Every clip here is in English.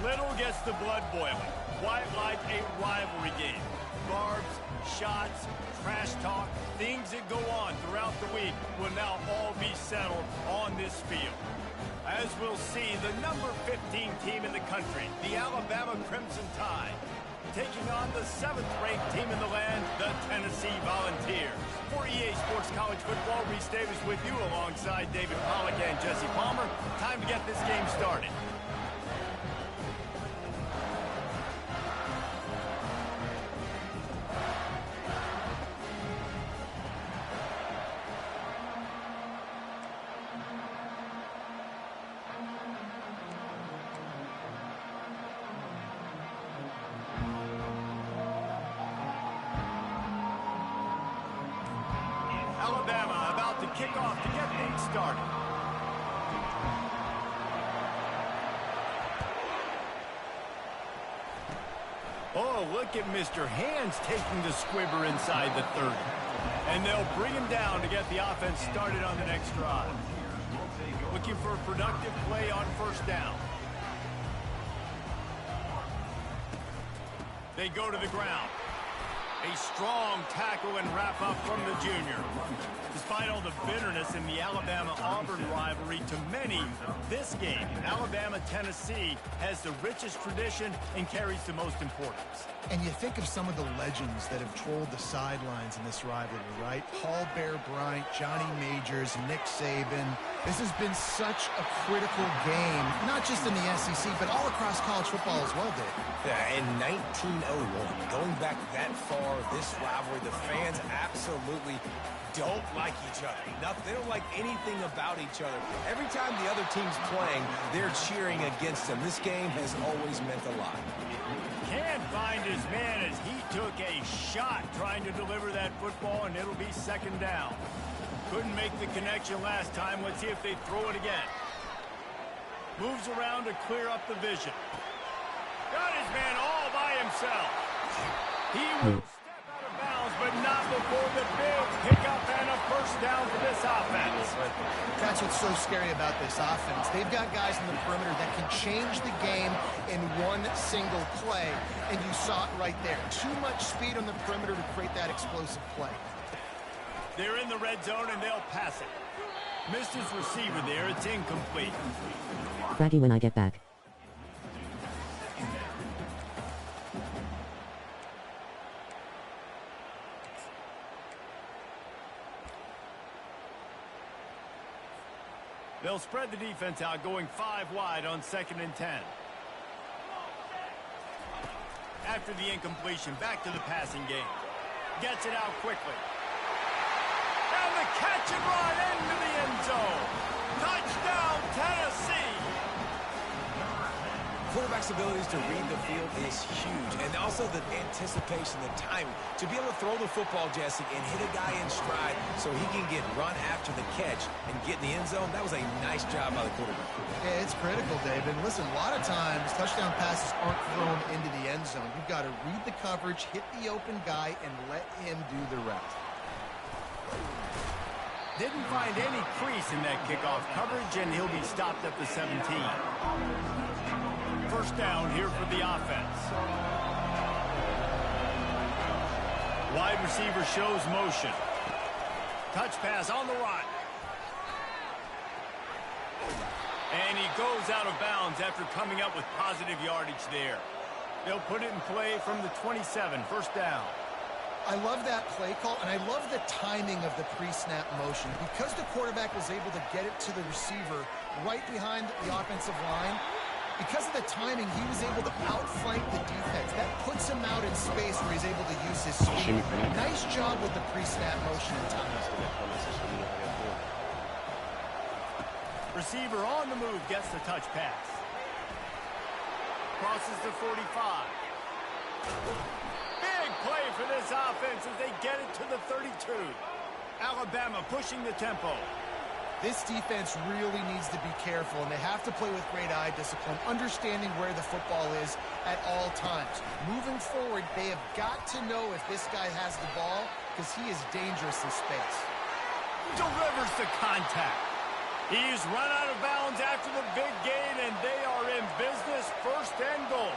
Little gets the blood boiling. Quite like a rivalry game. Barbs, shots, trash talk, things that go on throughout the week will now all be settled on this field. As we'll see, the number 15 team in the country, the Alabama Crimson Tide, taking on the 7th-ranked team in the land, the Tennessee Volunteers. For EA Sports College Football, Reese Davis with you alongside David Pollack and Jesse Palmer. Time to get this game started. Alabama about to kick off to get things started. Oh, look at Mr. Hands taking the squibber inside the 30. And they'll bring him down to get the offense started on the next drive. Looking for a productive play on first down. They go to the ground. A strong tackle and wrap-up from the junior. Despite all the bitterness in the Alabama-Auburn rivalry, to many, this game, Alabama-Tennessee, has the richest tradition and carries the most importance. And you think of some of the legends that have trolled the sidelines in this rivalry, right? Paul Bear Bryant, Johnny Majors, Nick Saban. This has been such a critical game, not just in the SEC, but all across college football as well, Dave. Yeah, in 1901, going back that far, this rivalry, the fans absolutely don't like each other. They don't like anything about each other. Every time the other team's playing, they're cheering against them. This game has always meant a lot. Can't find his man as he took a shot trying to deliver that football, and it'll be second down. Couldn't make the connection last time. Let's see if they throw it again. Moves around to clear up the vision. Got his man all by himself. He will step out of bounds, but not before the big pickup and a first down for this offense. That's what's so scary about this offense. They've got guys in the perimeter that can change the game in one single play, and you saw it right there. Too much speed on the perimeter to create that explosive play. They're in the red zone, and they'll pass it. Missed his receiver there. It's incomplete. Fraggy when I get back. They'll spread the defense out, going 5 wide on 2nd and 10. After the incompletion, back to the passing game. Gets it out quickly. And the catch and run into the end zone. Touchdown, Tennessee! Quarterback's abilities to read the field is huge, and also the anticipation, the timing. To be able to throw the football, Jesse, and hit a guy in stride so he can get run after the catch and get in the end zone, that was a nice job by the quarterback. Yeah, it's critical, David. Listen, a lot of times, touchdown passes aren't thrown into the end zone. You've got to read the coverage, hit the open guy, and let him do the rest. Didn't find any crease in that kickoff coverage, and he'll be stopped at the 17. First down here for the offense. Wide receiver shows motion. Touch pass on the run. And he goes out of bounds after coming up with positive yardage there. They'll put it in play from the 27, first down. I love that play call, and I love the timing of the pre-snap motion. Because the quarterback was able to get it to the receiver right behind the offensive line, because of the timing, he was able to outflank the defense. That puts him out in space where he's able to use his speed. Nice job with the pre-snap motion and timing. Receiver on the move gets the touch pass. Crosses the 45. Big play for this offense as they get it to the 32. Alabama pushing the tempo. This defense really needs to be careful, and they have to play with great eye discipline, understanding where the football is at all times. Moving forward, they have got to know if this guy has the ball, because he is dangerous in space. Delivers the contact. He's run out of bounds after the big gain, and they are in business, 1st and goal.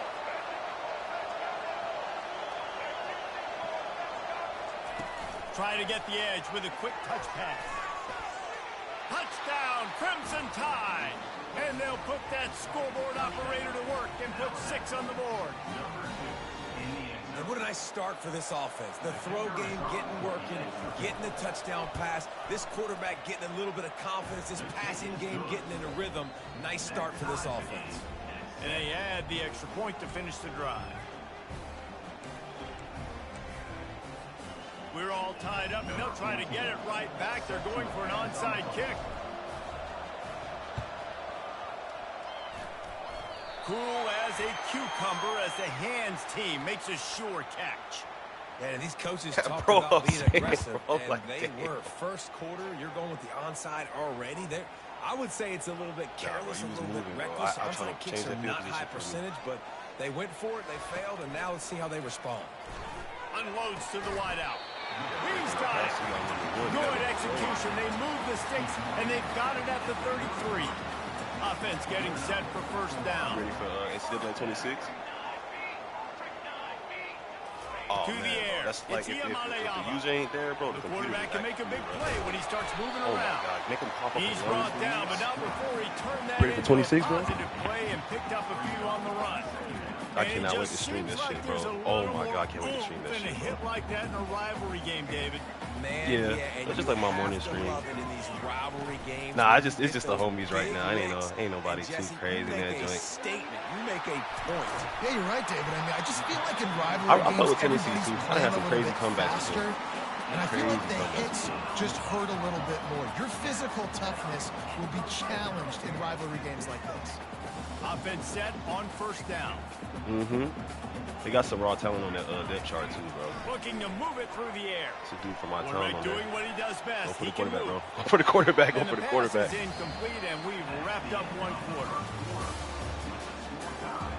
Try to get the edge with a quick touch pass. Touchdown, Crimson Tide. And they'll put that scoreboard operator to work and put 6 on the board. And what a nice start for this offense. The throw game getting working, getting the touchdown pass. This quarterback getting a little bit of confidence. This passing game getting in a rhythm. Nice start for this offense. And they add the extra point to finish the drive. We're all tied up, and they'll try to get it right back. They're going for an onside kick. Cool as a cucumber as the hands team makes a sure catch. And these coaches talk about being aggressive, and they were. First quarter, you're going with the onside already. I would say it's a little bit careless, a little bit reckless. Onside kicks are not high percentage, but they went for it, they failed, and now let's see how they respond. Unloads to the wideout. He's got it. Good execution. They move the sticks, and they've got it at the 33. Offense getting set for 1st down. Ready for NCAA 26? Oh, to the air. That's like if the user ain't there, bro. The quarterback can make a big play when he starts moving around. around. Oh, my God. Make him pop up. He's brought down, but not before he turned that into a positive play and picked up a few on the run. I cannot wait to stream this shit, bro. Oh, my God, I can't wait to stream this shit, bro. A hit like that in a rivalry game, David. Man, yeah, it's just like my morning stream. Nah, it's just the homies right now. Ain't nobody too crazy in that joint. Statement. You make a point. Yeah, you're right, David. I mean, I just feel like in rivalry games, I play with Tennessee too. I had some crazy comebacks. And I feel like the hits just hurt a little bit more. Your physical toughness will be challenged in rivalry games like this. Offense set on 1st down. They got some raw talent on that depth chart too, bro. Looking to move it through the air. It's a dude for my talent on doing what he does best. Go for the quarterback, bro. Go for the quarterback. Go for the quarterback. And the pass is incomplete, and we've wrapped up 1 quarter.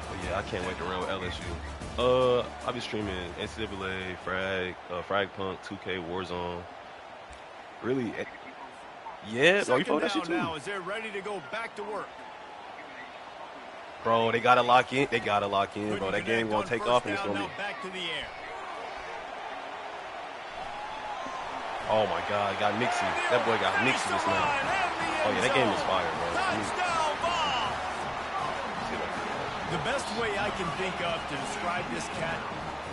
But yeah, I can't wait to run with LSU. I'll be streaming NCAA, Frag Punk, 2K, Warzone. Really? Yeah, bro, you follow that shit too. Now as they're ready to go back to work. Bro, they gotta lock in. They gotta lock in, bro. That game gonna take off, and it's gonna be. Back to the air. Oh my God, got Nixie. That boy got Nixie just now. Oh yeah, that game is fire, bro. The best way I can think of to describe this cat,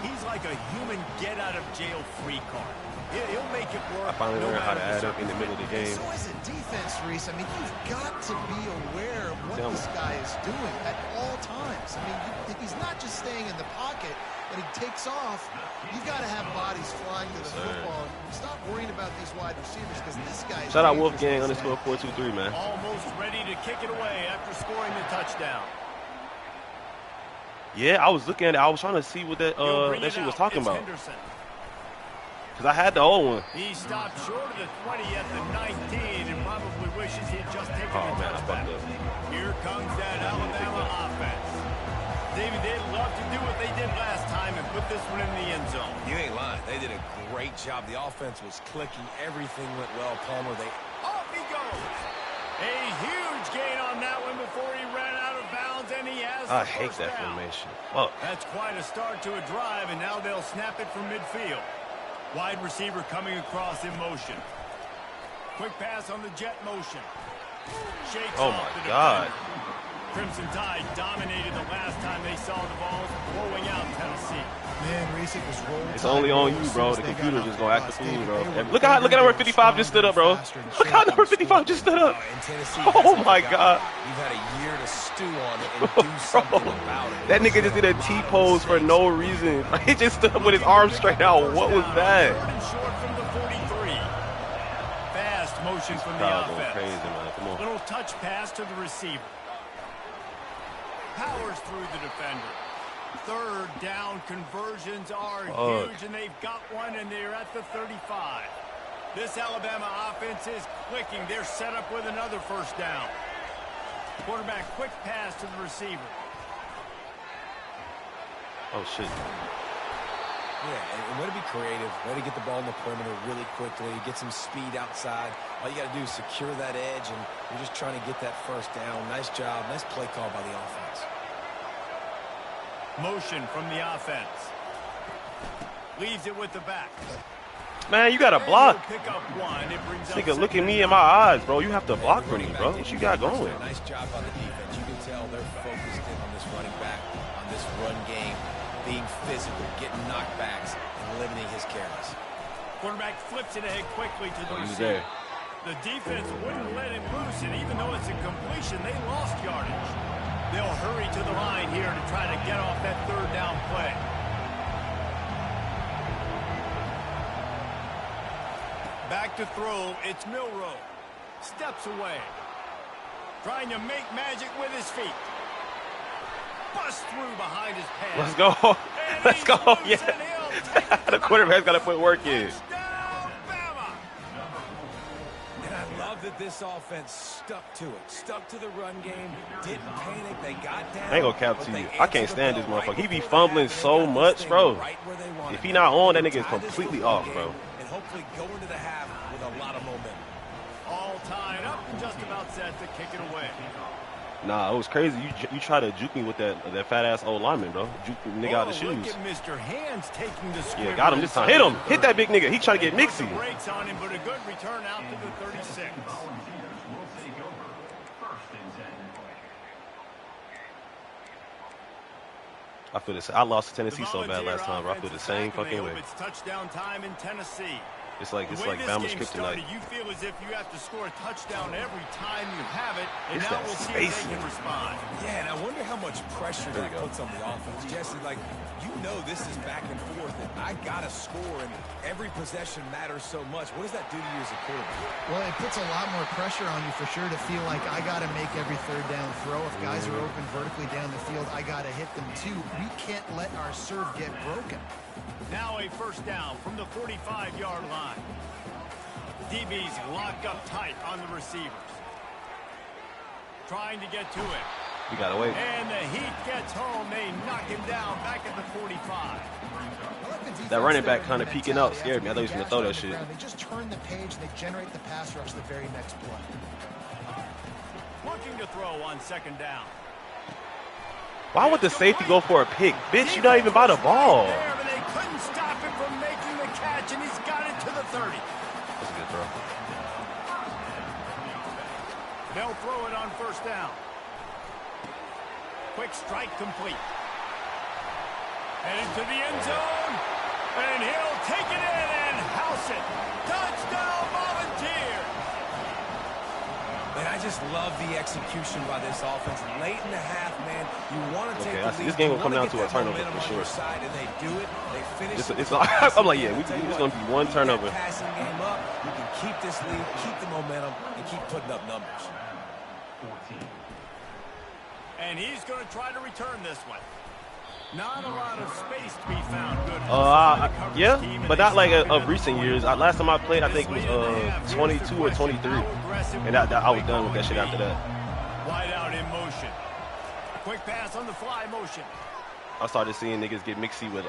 he's like a human get-out-of-jail-free card. He'll make it work. I finally learned how to add up in the middle of the game. So as a defense, Reese, I mean, you've got to be aware of what this guy is doing at all times. I mean, he's not just staying in the pocket, and he takes off. You've got to have bodies flying to the football. Stop worrying about these wide receivers because this guy is... Shout out Wolfgang _423, man. Almost ready to kick it away after scoring the touchdown. Yeah, I was looking at it. I was trying to see what that shit was talking about. Because I had the old one. He stopped short of the 20 at the 19 and probably wishes he had just taken the touchback. Here comes that Alabama offense. David, they'd love to do what they did last time and put this one in the end zone. You ain't lying. They did a great job. The offense was clicking. Everything went well. Palmer, off he goes. A huge gain on that one before he ran out of bounds, and he has I hate that formation. Fuck. That's quite a start to a drive, and now they'll snap it from midfield. Wide receiver coming across in motion. Quick pass on the jet motion. Shakes off the God. defender. Crimson Tide dominated the last time they saw the balls blowing out Tennessee. Man, Reese, it was roll. It's only on you, bro. The computer just gonna act the fool, bro. Look at number 55 just stood up, bro. Look how number 55 just stood up. Oh my God. You've had a year to stew on it and do something about it. That nigga just did a T-pose for no reason. He just stood up with his arms straight out. What was that? Short from the 43. Fast motion from the offense. Crazy, man. Come on. Little touch pass to the receiver. Powers through the defender. Third down conversions are huge, and they've got one, and they're at the 35. This Alabama offense is clicking. They're set up with another first down. Quarterback quick pass to the receiver. Oh, shit. Yeah, and way to be creative, way to get the ball in the perimeter really quickly, get some speed outside. All you got to do is secure that edge, and you're just trying to get that first down. Nice job. Nice play call by the offense. Motion from the offense. Leaves it with the back. Man, you got to block. Pick up one. It brings up Nigga, look at me in my eyes, bro. You have to block for me, bro. What you got going? Nice job on the defense. You can tell they're focused in on this running back, on this run game, being physical, getting knockbacks, and limiting his carries. Quarterback flips it ahead quickly to the receiver. receiver. The defense wouldn't let him loose, and even though it's a completion, they lost yardage. They'll hurry to the line here to try to get off that third down play. Back to throw, it's Milroe. Steps away. Trying to make magic with his feet. Bust through behind his pads. Let's go. Let's go. Yeah. The quarterback's got to put work in. And I love that this offense stuck to it. Stuck to the run game. Didn't panic. They got down. I ain't gonna cap to you. I can't stand this motherfucker. He be fumbling so much, bro. If he not on, that nigga is completely off, bro. And hopefully go into the half with a lot of momentum. All tied up and just about set to kick it away. Nah, it was crazy. You try to juke me with that fat ass old lineman, bro. Juke the nigga out of the shoes. Look at Mr. Hands taking the Yeah, got him this time. Hit him. Hit that big nigga. He trying to get mixy. Breaks on him, but a good return out to the 36. I feel this. I lost to Tennessee so bad last time, bro. I feel the same fucking way. It's touchdown time in Tennessee. It's like Bama's kryptonite. You feel as if you have to score a touchdown every time you have it, and It's now that we'll see if they spacing. can respond. Yeah, and I wonder how much pressure There that you go. puts on the offense. Jesse, like, you know this is back and forth, and I got to score, and every possession matters so much. What does that do to you as a quarterback? Well, it puts a lot more pressure on you for sure to feel like I got to make every third down throw. If guys are open vertically down the field, I got to hit them too. We can't let our serve get broken. Now a first down from the 45-yard line. DB's locked up tight on the receivers. Trying to get to it. You gotta wait. And the heat gets home. They knock him down back at the 45. That running back kind of peeking out scared me. I thought he was gonna throw that shit. They just turn the page and they generate the pass rush the very next play. Looking to throw on second down. Why would the safety go for a pick? Bitch, you're not even by the ball. There, but they couldn't stop him from making the catch, and he's got it to the 30. That's a good throw. They'll throw it on first down. Quick strike complete. Headed to the end zone. And he'll take it in and house it. Touchdown Volunteers. Man, I just love the execution by this offense. Late in the half, man, you want to take the lead. This game will come down to a turnover for sure. And they do it. They finish. I'm like, yeah, it's going to be one turnover. Passing game up. You can keep this lead, keep the momentum, and keep putting up numbers. And he's going to try to return this one. Not a lot of space to be found. Good. Yeah, but not like of recent years. Last time I played, I think it was 22 or 23, and I was done with that shit after that. Wide out in motion. Quick pass on the fly motion. I started seeing niggas get mixy with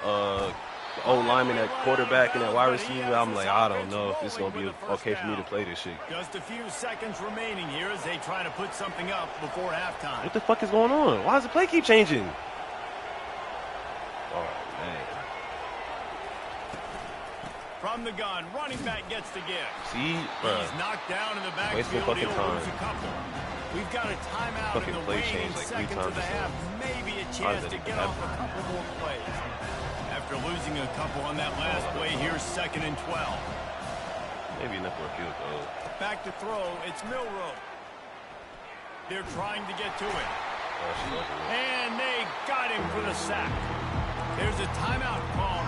old lineman at quarterback and at wide receiver. I'm like, I don't know if this is gonna be okay for me to play this shit. Just a few seconds remaining here as they try to put something up before halftime. What the fuck is going on? Why does the play keep changing? Oh, man. From the gun, running back gets the give. See? He's knocked down in the backfield. fucking He'll time. lose a couple. We've got a timeout Fucking in the play waning change like 3 seconds times of the or half. something. Maybe a How chance does to that get even off a couple more plays. After losing a couple on that last play, here's 2nd and 12. Maybe enough for a field goal. Back to throw, it's Milroe. They're trying to get to it. And they got him for the sack. There's a timeout call.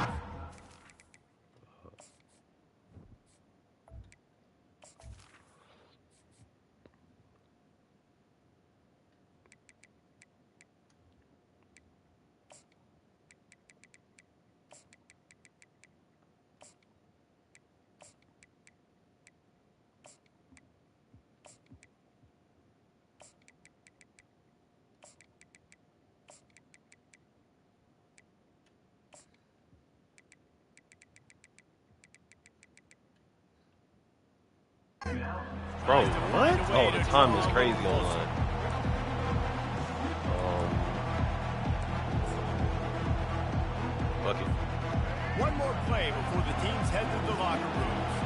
Bro, what? Oh, the time is crazy online. Fuck it. One more play before the teams head to the locker rooms.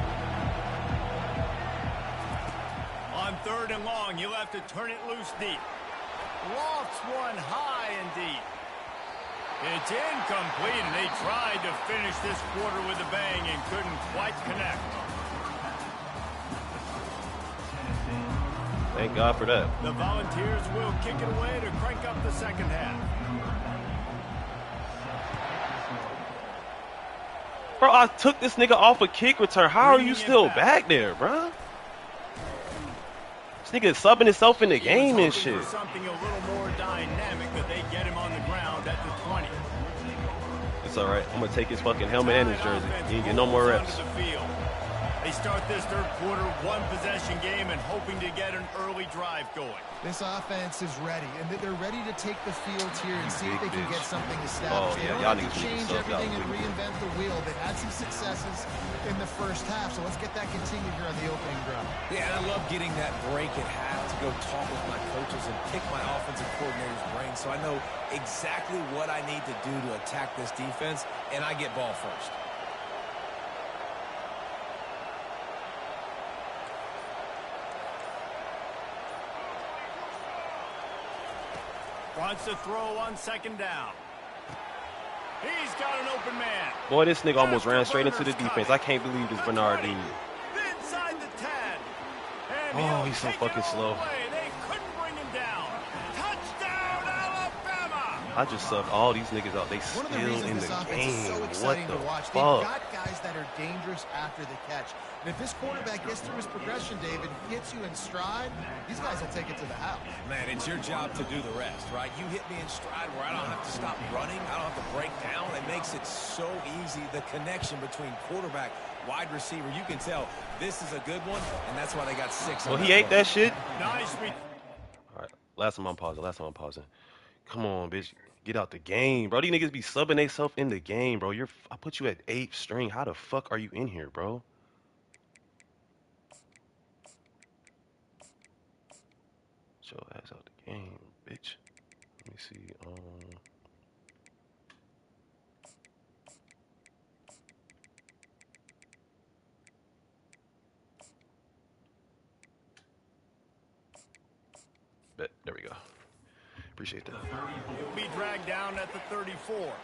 On 3rd and long, he'll have to turn it loose deep. Lofts one high and deep. It's incomplete, and they tried to finish this quarter with a bang and couldn't quite connect. Thank God for that. The Volunteers will kick it away to crank up the second half. Bro, I took this nigga off a kick return. How are you still back there, bro? This nigga is subbing himself in the game and shit. Something a little more dynamic that they get him on the ground at the 20. It's all right. I'm gonna take his fucking helmet and his jersey. He ain't get no more reps. They start this third quarter one-possession game and hoping to get an early drive going. This offense is ready, and they're ready to take the field here and see if they can get something established. Oh, yeah, they y'all don't have niggas to change need to everything and reinvent the wheel. They've had some successes in the first half, so let's get that continued here on the opening drive. Yeah, and I love getting that break at half to go talk with my coaches and pick my offensive coordinator's brain so I know exactly what I need to do to attack this defense, and I get ball first. Wants to throw on 2nd down. He's got an open man. Boy, this nigga almost ran straight into the defense. I can't believe this Bernard dude. Inside the 10. Oh, he's so fucking slow. They couldn't bring him down. Touchdown, Alabama. I just subbed all these niggas out. They still in the game. What the fuck? They've got guys that are dangerous after the catch. And if this quarterback gets through his progression, David, hits you in stride, these guys will take it to the house. Man, it's your job to do the rest, right? You hit me in stride where I don't have to stop running. I don't have to break down. It makes it so easy. The connection between quarterback, wide receiver, you can tell this is a good one, and that's why they got 6. Well, he ate that shit. Nice. All right, last time I'm pausing. Come on, bitch. Get out the game, bro. These niggas be subbing themselves in the game, bro. I put you at 8th string. How the fuck are you in here, bro? Get your ass out the game, bitch. Let me see. Bet. There we go. Appreciate that. He'll be dragged down at the 34.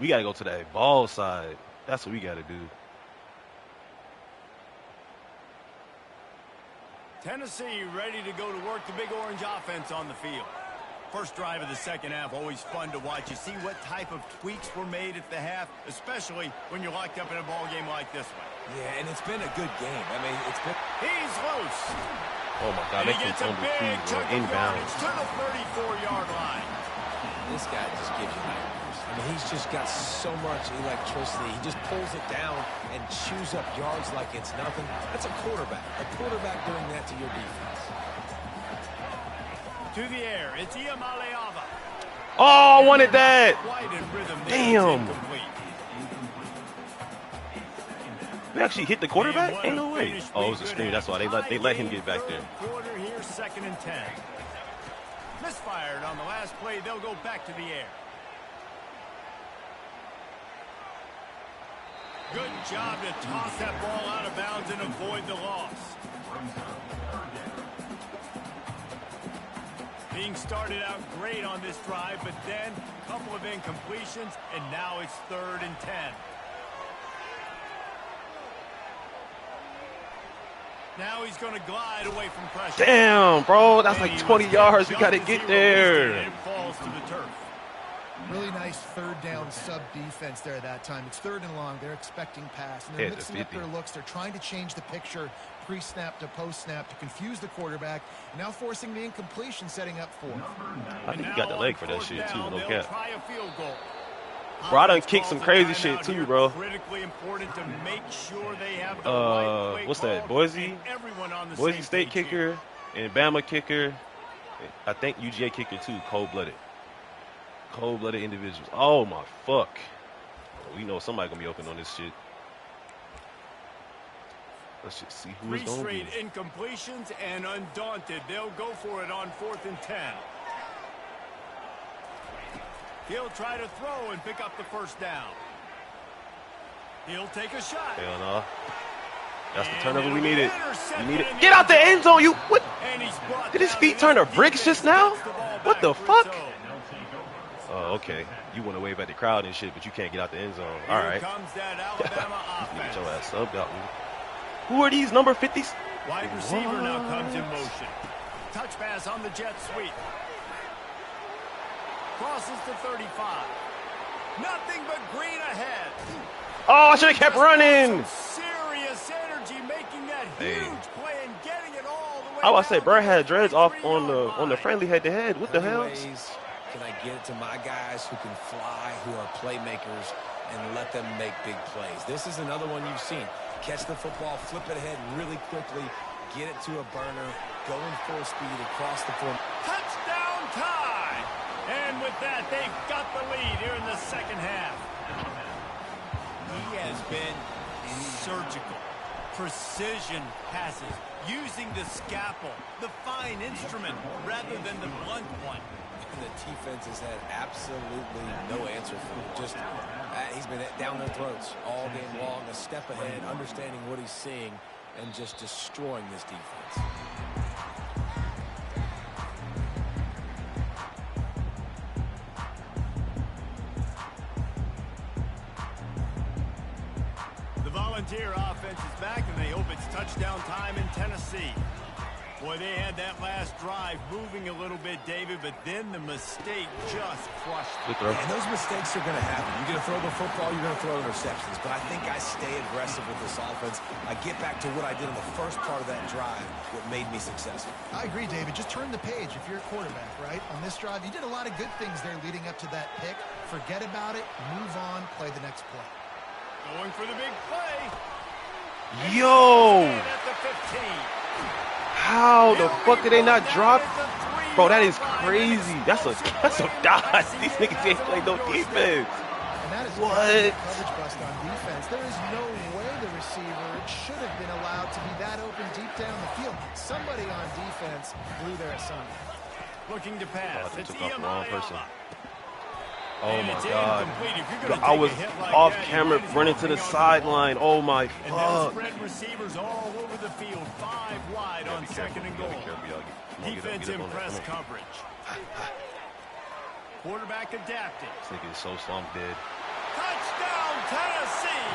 We got to go to that ball side. That's what we got to do. Tennessee ready to go to work the Big Orange offense on the field. First drive of the second half, always fun to watch. You see what type of tweaks were made at the half, especially when you're locked up in a ball game like this one. Yeah, and it's been a good game. I mean, it's been... He's loose. Oh, my God. They keep on the feed, bro. Inbounds. To the 34-yard line. This guy just gives you nightmares. I mean, he's just got so much electricity. He just pulls it down and chews up yards like it's nothing. That's a quarterback. A quarterback doing that to your defense. To the air, it's Iamaleava. Oh, I wanted that. Damn. We actually hit the quarterback? Ain't no way. Oh, it was a screen. That's why they let him get back there. Quarter here, 2nd and 10. Misfired on the last play. They'll go back to the air. Good job to toss that ball out of bounds and avoid the loss. Being started out great on this drive, but then a couple of incompletions, and now it's 3rd and 10. Now he's going to glide away from pressure. Damn, bro. That's like 20 yards. We got to get there. And it falls to the turf. Really nice 3rd down sub defense there that time. It's 3rd and long. They're expecting pass, and they're mixing up their looks. They're trying to change the picture pre-snap to post-snap to confuse the quarterback. Now forcing the incompletion, setting up 4th. I think he got the leg for that shit, too. No cap. Try a field goal. Bro, I done kicked some crazy shit, too, bro. Critically important to make sure they have the right what's that? Boise State kicker and Bama kicker. I think UGA kicker, too. Cold-blooded individuals. Oh, my fuck. We know somebody gonna be open on this shit. Let's just see who 3 it's gonna be. straight incompletions, and undaunted, they'll go for it on 4th and 10. He'll try to throw and pick up the first down. He'll take a shot. Hell no. That's the And turnover we it'll be needed. intercepted We needed. in the Get out the end zone, you. What? And he's brought Did his down feet to turn to his bricks defense, just now? gets the ball What back the for fuck? its own. Oh, okay. You want to wave at the crowd and shit, but you can't get out the end zone. All Here right. comes that Alabama Get your offense. ass up, got me. Who are these number 50s? Wide receiver now What? comes in motion. Touch pass on the jet sweep. Crosses to 35. Nothing but green ahead. Oh, I should have kept running. Serious energy making that Hey. huge play and getting it all the way. I was say, down bro to had dreads off 33-yard on the line. friendly head-to-head. What the How hell? many ways can I get it to my guys who can fly, who are playmakers, and let them make big plays? This is another one you've seen. Catch the football, flip it ahead really quickly, get it to a burner, going full speed across the form. Touchdown tie. And with that, they've got the lead here in the second half. He has been surgical. Precision passes, using the scalpel, the fine instrument, rather than the blunt one. And the defense has had absolutely no answer for him. Just, he's been down their throats all game long, a step ahead, understanding what he's seeing, and just destroying this defense. The Volunteer offense is back, and they hope it's touchdown time in Tennessee. Boy, they had that last drive moving a little bit, David, but then the mistake just crushed them. Good throw. And those mistakes are going to happen. You're going to throw the football, you're going to throw interceptions. But I think I stay aggressive with this offense. I get back to what I did in the first part of that drive, what made me successful. I agree, David. Just turn the page if you're a quarterback, right? On this drive, you did a lot of good things there leading up to that pick. Forget about it, move on, play the next play. Going for the big play. Yo! And at the 15. How the fuck did they not drop? Bro, that is crazy. That's a dodge. These niggas ain't play no defense. And that is What? a coverage bust on defense. There is no way the receiver should have been allowed to be that open deep down the field. Somebody on defense blew their assignment. Looking to pass. Oh, they It's took off the wrong person. Iamaleava. Oh And my it's god. incomplete. If you're gonna I take was a hit like off that, you camera might as running well to the hang on sideline. Oh my And they'll fuck. spread receivers all over the field, 5 wide on second and goal. Defense in press coverage. Quarterback adapting. This nigga is so slumped dead. Touchdown, Tennessee!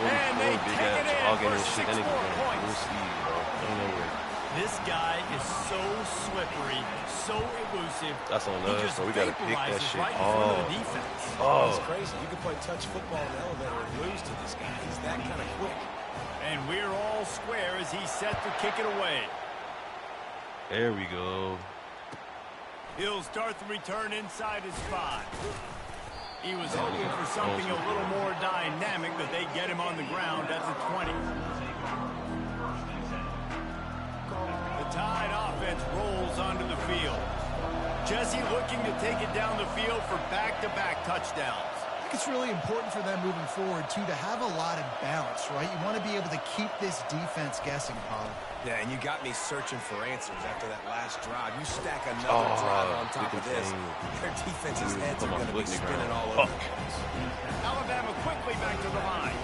And they big take it ass in jogging for and shit. That 6 nigga more going full points. speed, bro. Ain't no way. This guy is so slippery, so elusive. That's on He us, just bro. We gotta pick that vaporizes shit right in front of off. the defense. It's Oh, crazy. You can play touch football in the elevator and lose to this guy. He's that kind of quick. And we're all square as he's set to kick it away. there we go. He'll start the return inside his 5. He was hoping for something a little more dynamic, but they get him on the ground at the 20. The Tide offense rolls onto the field. Jesse looking to take it down the field for back-to-back touchdowns. I think it's really important for them moving forward, too, to have a lot of balance, right? You want to be able to keep this defense guessing, Paul. Yeah, and you got me searching for answers after that last drive. You stack another drive on top of this, their defense's heads are going to be spinning all over the place. Alabama quickly back to the line.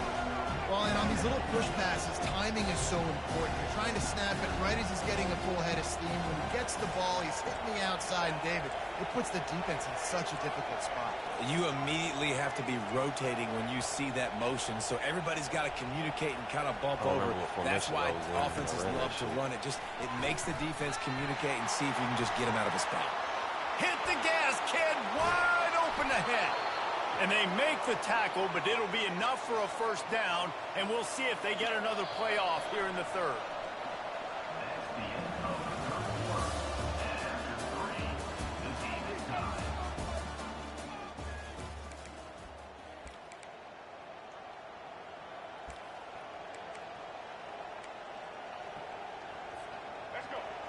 Well, and on these little push passes, timing is so important. You're trying to snap it right as he's getting a full head of steam. When he gets the ball, he's hitting the outside, and David, it puts the defense in such a difficult spot. You immediately have to be rotating when you see that motion, so everybody's got to communicate and kind of bump over. That's why offenses love to run it. Just it makes the defense communicate and see if you can just get him out of his spot. Hit the gas, kid. Wide open ahead. And they make the tackle, but it'll be enough for a first down, and we'll see if they get another play off here in the third.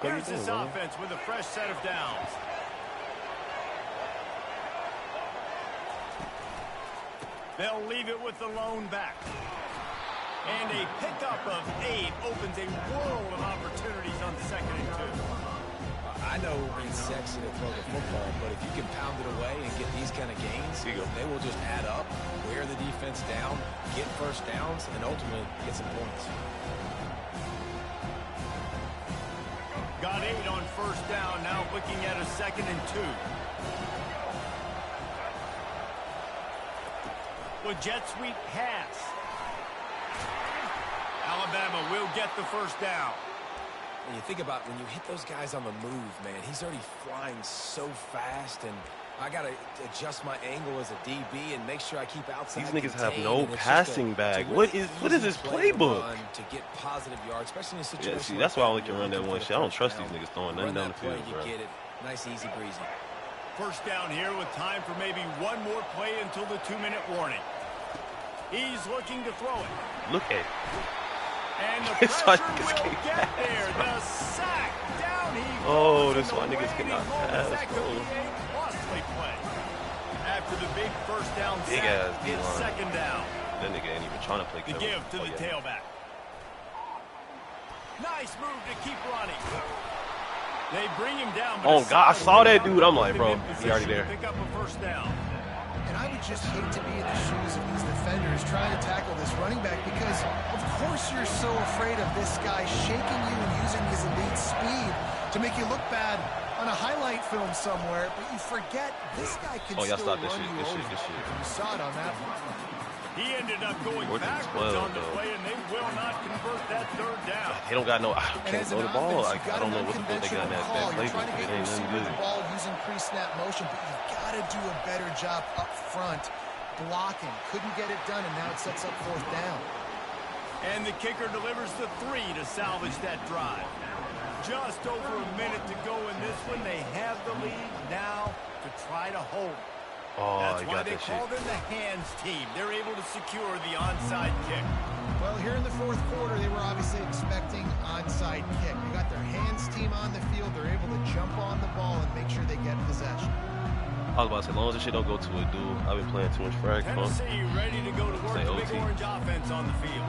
Here's this offense with a fresh set of downs. They'll leave it with the lone back. And a pickup of 8 opens a world of opportunities on 2nd and 2. I know it's sexy to throw the football, but if you can pound it away and get these kind of gains, they will just add up, wear the defense down, get first downs, and ultimately get some points. Got 8 on 1st down, now looking at a 2nd and 2. With jet sweep pass. Alabama will get the 1st down. When you think about when you hit those guys on the move, man, he's already flying so fast, and I got to adjust my angle as a DB and make sure I keep outside. These niggas have no passing bag. What is this playbook? To get positive yards, especially in a situation. Yeah, see, that's why I only can run that one shit. I don't trust these niggas throwing nothing down the field, bro. You get it. Nice, easy breezy. 1st down here with time for maybe one more play until the 2-minute warning. He's looking to throw it. Look at it. And the pressure will get there. The sack down he goes. This why niggas cannot pass, bro. Costly play. After the big 1st down Big sack, ass it's D-line. 2nd down. That nigga ain't even trying to play The cover. give to the tailback. Nice move to keep running. They bring him down. Oh, God, I saw that dude. I'm like, bro, he already there. Pick up a 1st down. And I would just hate to be in the shoes of these defenders trying to tackle this running back because, of course, you're so afraid of this guy shaking you and using his elite speed to make you look bad on a highlight film somewhere, but you forget this guy can still run you over. You saw it on that one. He ended up going 4th and backwards 12, on the play, and they will not convert that 3rd down. They don't got no. I can't throw the ball. I don't know what the fuck they got in that playbook. You're trying to get It your ain't nothing receiver good. the ball using pre-snap motion, but you've got to do a better job up front blocking. Couldn't get it done, and now it sets up 4th down. And the kicker delivers the 3 to salvage that drive. Just over a minute to go in this one. They have the lead now to try to hold. Oh, That's he why got they that call shit. them the hands team. They're able to secure the onside kick. Well, here in the 4th quarter, they were obviously expecting onside kick. They got their hands team on the field. They're able to jump on the ball and make sure they get possession. I was about to say, as long as this shit don't go to a duel, I've been playing too much frag punk. Tennessee ready to go to work. Say The big OT. orange offense on the field.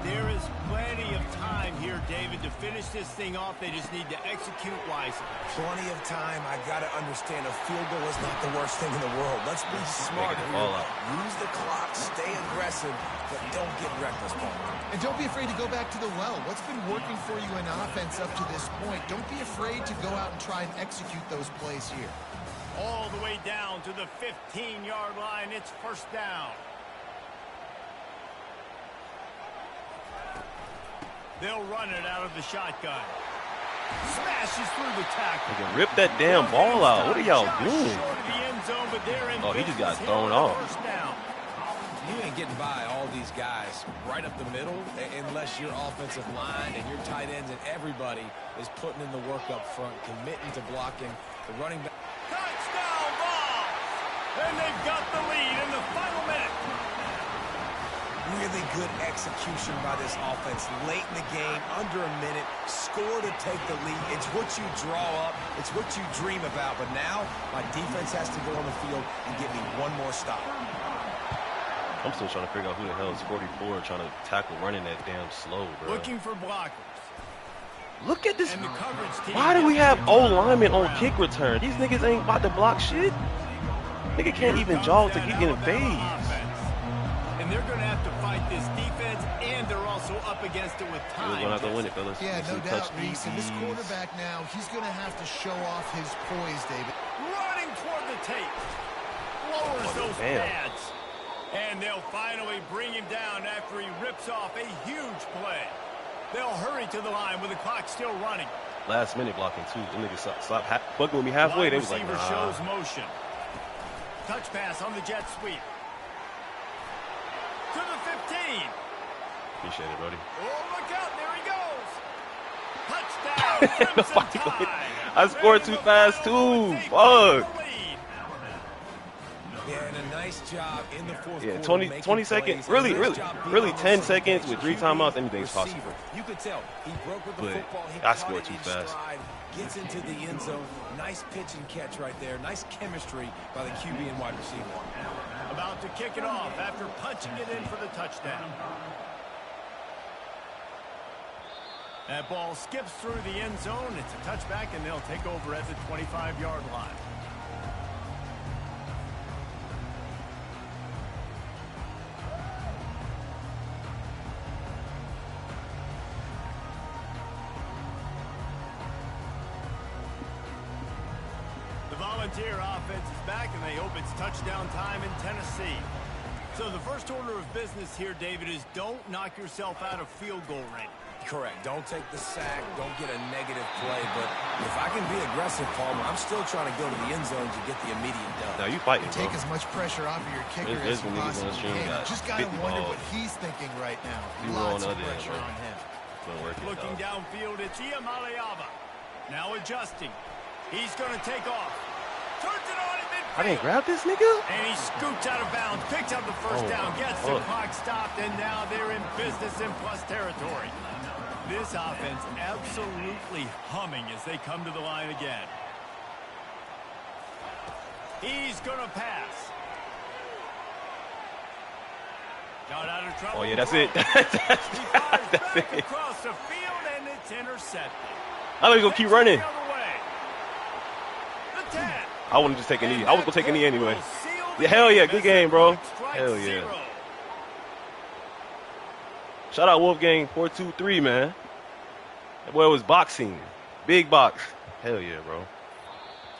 There is plenty of time here, David, to finish this thing off. They just need to execute wisely. Plenty of time. I got to understand a field goal is not the worst thing in the world. Let's be smart the here. ball out. Use the clock, stay aggressive, but don't get reckless, Paul. And don't be afraid to go back to the well. What's been working for you in offense up to this point? Don't be afraid to go out and try and execute those plays here. All the way down to the 15-yard line. It's 1st down. They'll run it out of the shotgun. Smashes through the tackle. Rip that damn ball out. What are y'all doing? Short of the end zone, but they're in Oh, he just got business thrown here on off. 1st down. You ain't getting by all these guys right up the middle unless your offensive line and your tight ends and everybody is putting in the work up front, committing to blocking. The running back. Touchdown ball! And they've got the lead in the final minute. Really good execution by this offense late in the game, under a minute, score to take the lead. It's what you draw up. It's what you dream about. But now my defense has to go on the field and get me one more stop. I'm still trying to figure out who the hell is 44 trying to tackle running that damn slow, bro. Looking for blockers. Look at this. And the coverage team. Why do we have O-linemen on kick return? These niggas ain't about to block shit. Nigga can't even jog to get in phase. And they're going to have to fight this defense, and they're also up against it with time. We're going to have to win it, fellas. Yeah, no Touch doubt, these. Reese. And this quarterback now, he's going to have to show off his poise, David. Running toward the tape. Lowers those pads. And they'll finally bring him down after he rips off a huge play. They'll hurry to the line with the clock still running. Last minute blocking, too. Them niggas stop fucking with me halfway. They was like, Receiver nah. shows motion. Touch pass on the jet sweep. To the 15. Appreciate it, buddy. Oh, look out. There he goes. Touchdown. Crimson Tide. I scored too fast, too. Fuck. Yeah, and a nice job in the 4th Yeah, quarter. 20 seconds. Really 10 seconds with 3 timeouts. Anything's possible. You could tell he broke with the But football. He I caught scored it too in fast. stride, gets into the end zone. Nice pitch and catch right there. Nice chemistry by the QB and wide receiver. About to kick it off after punching it in for the touchdown. That ball skips through the end zone. It's a touchback, and they'll take over at the 25-yard line. The Volunteer offense is back, and they hope it's touchdown time in Tennessee. So the first order of business here, David, is don't knock yourself out of field goal range. Correct. Don't take the sack. Don't get a negative play. But if I can be aggressive, Palmer, I'm still trying to go to the end zone to get the immediate dub. Now you fighting, Take bro. as much pressure off of your kicker as you possibly can. Just got to wonder what he's thinking right now. Lots of pressure on him. Looking downfield, it's Ncaa. Now adjusting. He's going to take off. Turns it on in midfield. I didn't grab this nigga? And he scoots out of bounds, picks up the first down, gets the clock stopped, and now they're in business in plus territory. This offense absolutely humming as they come to the line again. He's going to pass. Got out of trouble. Oh, yeah, that's it. He fires back across the field, and it's intercepted. I know he's going to keep running. The other way. The 10. I wouldn't just take a knee. I was going to take a knee anyway. Yeah, hell yeah. Good game, bro. Hell yeah. Shout out Wolfgang 423, man. That boy was boxing. Big box. Hell yeah, bro.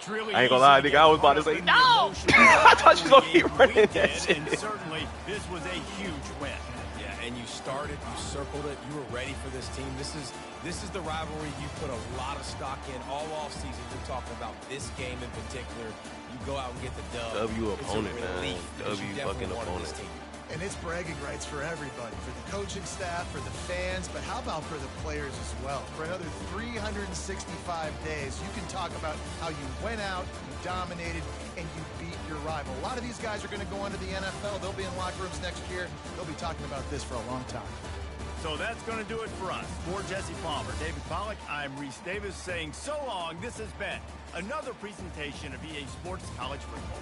Really I ain't gonna lie, nigga. I was about to say, no! I thought you was gonna keep running that shit. And certainly, this was a huge win. Yeah, and you started, you circled it, you were ready for this team. This is the rivalry you put a lot of stock in all off season. You're talking about this game in particular. You go out and get the dub. W opponent, man. W fucking opponent. And it's bragging rights for everybody, for the coaching staff, for the fans, but how about for the players as well? For another 365 days, you can talk about how you went out, you dominated, and you beat your rival. A lot of these guys are going to go on to the NFL. They'll be in locker rooms next year. They'll be talking about this for a long time. So that's going to do it for us. For Jesse Palmer, David Pollack, I'm Reese Davis saying so long. This has been another presentation of EA Sports College Football.